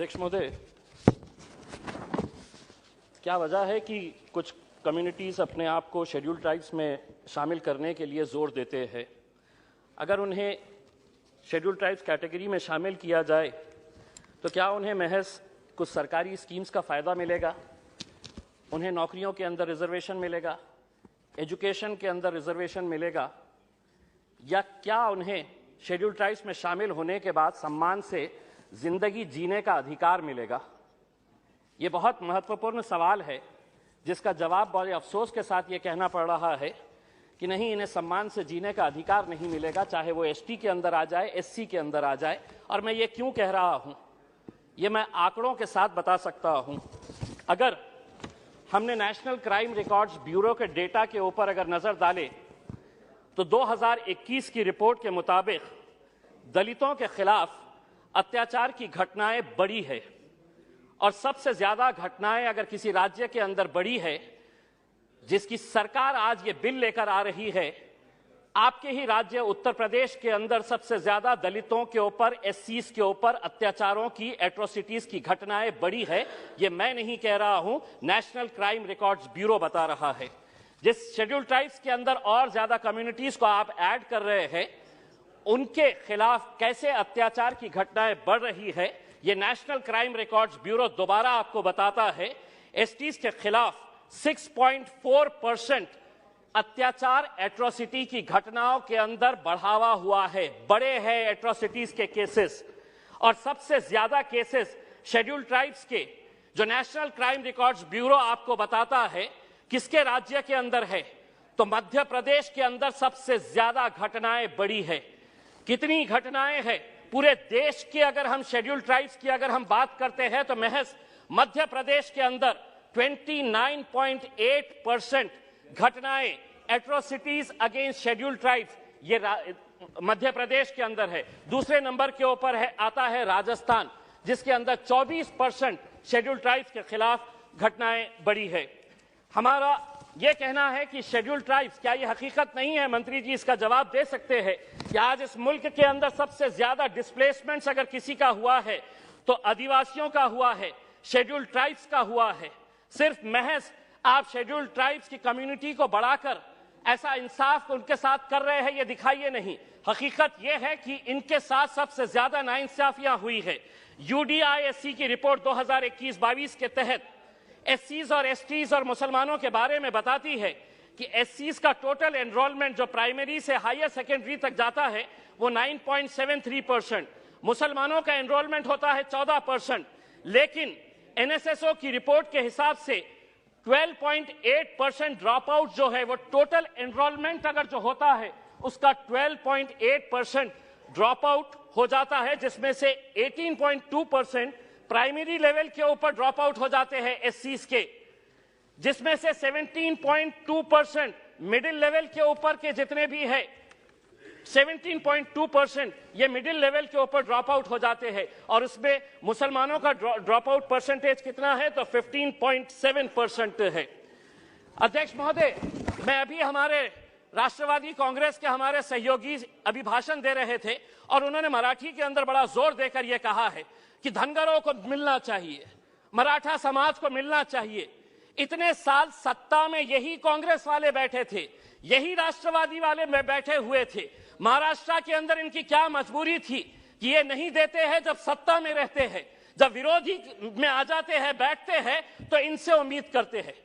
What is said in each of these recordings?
अध्यक्ष महोदय, क्या वजह है कि कुछ कम्युनिटीज़ अपने आप को शेड्यूल ट्राइब्स में शामिल करने के लिए जोर देते हैं? अगर उन्हें शेड्यूल ट्राइब्स कैटेगरी में शामिल किया जाए तो क्या उन्हें महज कुछ सरकारी स्कीम्स का फ़ायदा मिलेगा? उन्हें नौकरियों के अंदर रिजर्वेशन मिलेगा, एजुकेशन के अंदर रिजर्वेशन मिलेगा, या क्या उन्हें शेड्यूल ट्राइब्स में शामिल होने के बाद सम्मान से जिंदगी जीने का अधिकार मिलेगा? ये बहुत महत्वपूर्ण सवाल है जिसका जवाब बड़े अफसोस के साथ ये कहना पड़ रहा है कि नहीं, इन्हें सम्मान से जीने का अधिकार नहीं मिलेगा, चाहे वो एसटी के अंदर आ जाए, एससी के अंदर आ जाए। और मैं ये क्यों कह रहा हूं, ये मैं आंकड़ों के साथ बता सकता हूं। अगर हमने नेशनल क्राइम रिकॉर्ड्स ब्यूरो के डेटा के ऊपर अगर नजर डाले तो 2021 की रिपोर्ट के मुताबिक दलितों के खिलाफ अत्याचार की घटनाएं बढ़ी है, और सबसे ज्यादा घटनाएं अगर किसी राज्य के अंदर बढ़ी है जिसकी सरकार आज ये बिल लेकर आ रही है, आपके ही राज्य उत्तर प्रदेश के अंदर सबसे ज्यादा दलितों के ऊपर, एससीज के ऊपर अत्याचारों की, एट्रोसिटीज की घटनाएं बढ़ी है। ये मैं नहीं कह रहा हूं, नेशनल क्राइम रिकॉर्ड्स ब्यूरो बता रहा है। जिस शेड्यूल ट्राइब्स के अंदर और ज्यादा कम्युनिटीज को आप ऐड कर रहे हैं, उनके खिलाफ कैसे अत्याचार की घटनाएं बढ़ रही है, ये नेशनल क्राइम रिकॉर्ड्स ब्यूरो दोबारा आपको बताता है। एसटीज के खिलाफ 6.4% अत्याचार, एट्रोसिटी की घटनाओं के अंदर बढ़ावा हुआ है, बड़े हैं एट्रोसिटीज के केसेस। और सबसे ज्यादा केसेस शेड्यूल ट्राइब्स के, जो नेशनल क्राइम रिकॉर्ड्स ब्यूरो आपको बताता है, किसके राज्य के अंदर है? तो मध्य प्रदेश के अंदर सबसे ज्यादा घटनाएं बढ़ी है। कितनी घटनाएं हैं? पूरे देश की अगर हम शेड्यूल ट्राइब्स की अगर हम बात करते हैं तो महज मध्य प्रदेश के अंदर 29.8% घटनाएं, एट्रोसिटीज अगेंस्ट शेड्यूल ट्राइब्स, ये मध्य प्रदेश के अंदर है। दूसरे नंबर के ऊपर आता है राजस्थान, जिसके अंदर 24% शेड्यूल ट्राइब्स के खिलाफ घटनाएं बढ़ी है। हमारा यह कहना है कि शेड्यूल ट्राइब्स, क्या यह हकीकत नहीं है? मंत्री जी इसका जवाब दे सकते हैं कि आज इस मुल्क के अंदर सबसे ज्यादा डिस्प्लेसमेंट्स अगर किसी का हुआ है तो आदिवासियों का हुआ है, शेड्यूल ट्राइब्स का हुआ है। सिर्फ महज आप शेड्यूल ट्राइब्स की कम्युनिटी को बढ़ाकर ऐसा इंसाफ उनके साथ कर रहे हैं, ये दिखाइए नहीं। हकीकत यह है कि इनके साथ सबसे ज्यादा नाइंसाफियां हुई है। यूडीआईएससी की रिपोर्ट 2021-22 के तहत एससीज और एसटीज और मुसलमानों के बारे में बताती है कि एससीज का टोटल एनरोलमेंट जो प्राइमरी से हायर सेकेंडरी तक जाता है वो 9.73%, मुसलमानों का एनरोलमेंट होता है 14%, लेकिन एनएसएसओ की रिपोर्ट के हिसाब से 12.8% ड्रॉप आउट जो है, वो टोटल एनरोलमेंट अगर जो होता है उसका 12.8% ड्रॉप आउट हो जाता है, जिसमें से 18.2% प्राइमरी लेवल के ऊपर ड्रॉप आउट हो जाते हैं एससीज के, जिसमें से 17.2% मिडिल लेवल के ऊपर के जितने भी है, 17.2% ये मिडिल लेवल के ऊपर ड्रॉप आउट हो जाते हैं। और उसमें मुसलमानों का ड्रॉप आउट परसेंटेज कितना है? तो 15.7% है। अध्यक्ष महोदय, मैं अभी हमारे राष्ट्रवादी कांग्रेस के हमारे सहयोगी अभिभाषण दे रहे थे और उन्होंने मराठी के अंदर बड़ा जोर देकर यह कहा है कि धनगरों को मिलना चाहिए, मराठा समाज को मिलना चाहिए। इतने साल सत्ता में यही कांग्रेस वाले बैठे थे, यही राष्ट्रवादी वाले में बैठे हुए थे। महाराष्ट्र के अंदर इनकी क्या मजबूरी थी कि ये नहीं देते हैं जब सत्ता में रहते हैं, जब विरोधी में आ जाते हैं, बैठते हैं तो इनसे उम्मीद करते हैं।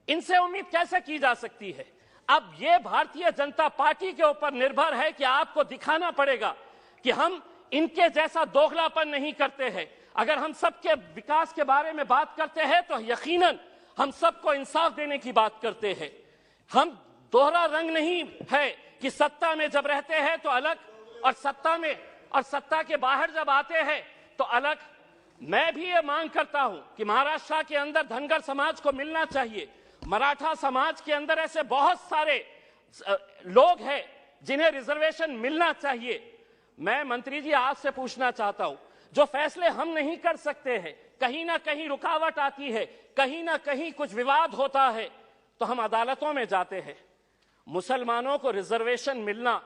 इनसे उम्मीद कैसे की जा सकती है? अब ये भारतीय जनता पार्टी के ऊपर निर्भर है कि आपको दिखाना पड़ेगा कि हम इनके जैसा दोगलापन नहीं करते हैं। अगर हम सबके विकास के बारे में बात करते हैं तो यकीनन हम सबको इंसाफ देने की बात करते हैं। हम दोहरा रंग नहीं है कि सत्ता में जब रहते हैं तो अलग, और सत्ता में और सत्ता के बाहर जब आते हैं तो अलग। मैं भी ये मांग करता हूं कि महाराष्ट्र के अंदर धनगर समाज को मिलना चाहिए। मराठा समाज के अंदर ऐसे बहुत सारे लोग हैं जिन्हें रिजर्वेशन मिलना चाहिए। मैं मंत्री जी आपसे पूछना चाहता हूं, जो फैसले हम नहीं कर सकते हैं, कहीं ना कहीं रुकावट आती है, कहीं ना कहीं कुछ विवाद होता है, तो हम अदालतों में जाते हैं। मुसलमानों को रिजर्वेशन मिलना,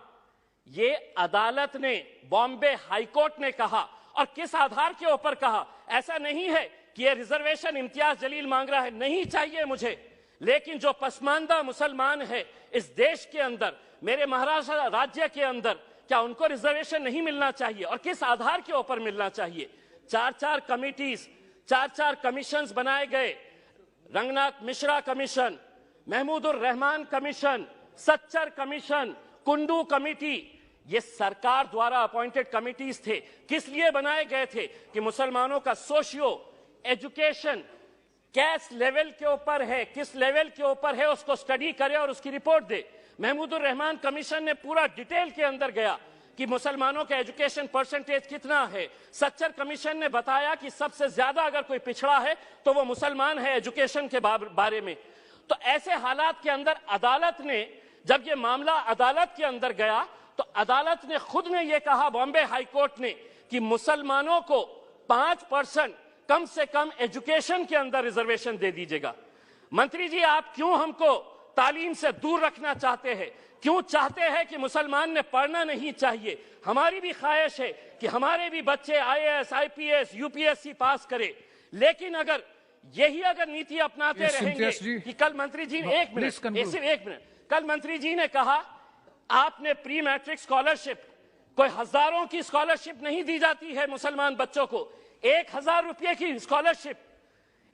ये अदालत ने, बॉम्बे हाईकोर्ट ने कहा और किस आधार के ऊपर कहा? ऐसा नहीं है कि ये रिजर्वेशन इम्तियाज जलील मांग रहा है, नहीं चाहिए मुझे, लेकिन जो पसमानदा मुसलमान है इस देश के अंदर, मेरे महाराष्ट्र राज्य के अंदर, क्या उनको रिजर्वेशन नहीं मिलना चाहिए? और किस आधार के ऊपर मिलना चाहिए? 4-4 कमिटीज, 4-4 कमीशंस बनाए गए, Ranganath Mishra commission, Mahmoodur Rahman commission, Sachar commission, Kundu committee, ये सरकार द्वारा अपॉइंटेड कमिटीज थे। किस लिए बनाए गए थे? कि मुसलमानों का सोशियो एजुकेशन किस लेवल के ऊपर है, किस लेवल के ऊपर है, उसको स्टडी करे और उसकी रिपोर्ट दे। महमूदुर रहमान कमीशन ने पूरा डिटेल के अंदर गया कि मुसलमानों का एजुकेशन परसेंटेज कितना है। सच्चर कमीशन ने बताया कि सबसे ज्यादा अगर कोई पिछड़ा है तो वो मुसलमान है एजुकेशन के बारे में। तो ऐसे हालात के अंदर अदालत ने, जब ये मामला अदालत के अंदर गया, तो अदालत ने खुद ने ये कहा, बॉम्बे हाई कोर्ट ने, कि मुसलमानों को 5% कम से कम एजुकेशन के अंदर रिजर्वेशन दे दीजिएगा। मंत्री जी, आप क्यों हमको तालीम से दूर रखना चाहते हैं? क्यों चाहते हैं कि मुसलमान ने पढ़ना नहीं चाहिए? हमारी भी ख्वाहिश है कि हमारे भी बच्चे IAS, IPS, UPSC पास करें, लेकिन अगर नीति अपनाते रहेंगे कि कल मंत्री जी ने एक मिनट, कल मंत्री जी ने कहा आपने प्री मैट्रिक स्कॉलरशिप, कोई हजारों की स्कॉलरशिप नहीं दी जाती है मुसलमान बच्चों को, 1000 रुपये की स्कॉलरशिप,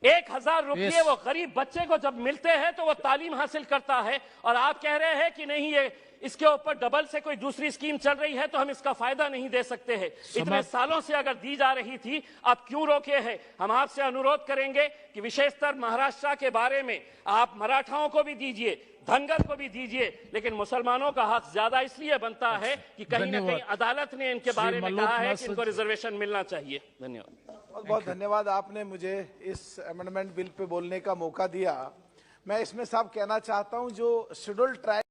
1000 रुपये वो गरीब बच्चे को जब मिलते हैं तो वो तालीम हासिल करता है। और आप कह रहे हैं कि नहीं, ये इसके ऊपर डबल से कोई दूसरी स्कीम चल रही है तो हम इसका फायदा नहीं दे सकते हैं। इतने सालों से अगर दी जा रही थी, आप क्यों रोके हैं? हम आपसे अनुरोध करेंगे कि विशेषतर महाराष्ट्र के बारे में आप मराठाओं को भी दीजिए, धनगर को भी दीजिए, लेकिन मुसलमानों का हक ज्यादा इसलिए बनता है कि कहीं ना कहीं अदालत ने इनके बारे में कहा है कि इनको रिजर्वेशन मिलना चाहिए। धन्यवाद। बहुत बहुत धन्यवाद, आपने मुझे इस अमेंडमेंट बिल पे बोलने का मौका दिया। मैं इसमें साफ कहना चाहता हूं, जो शेड्यूल्ड ट्राइब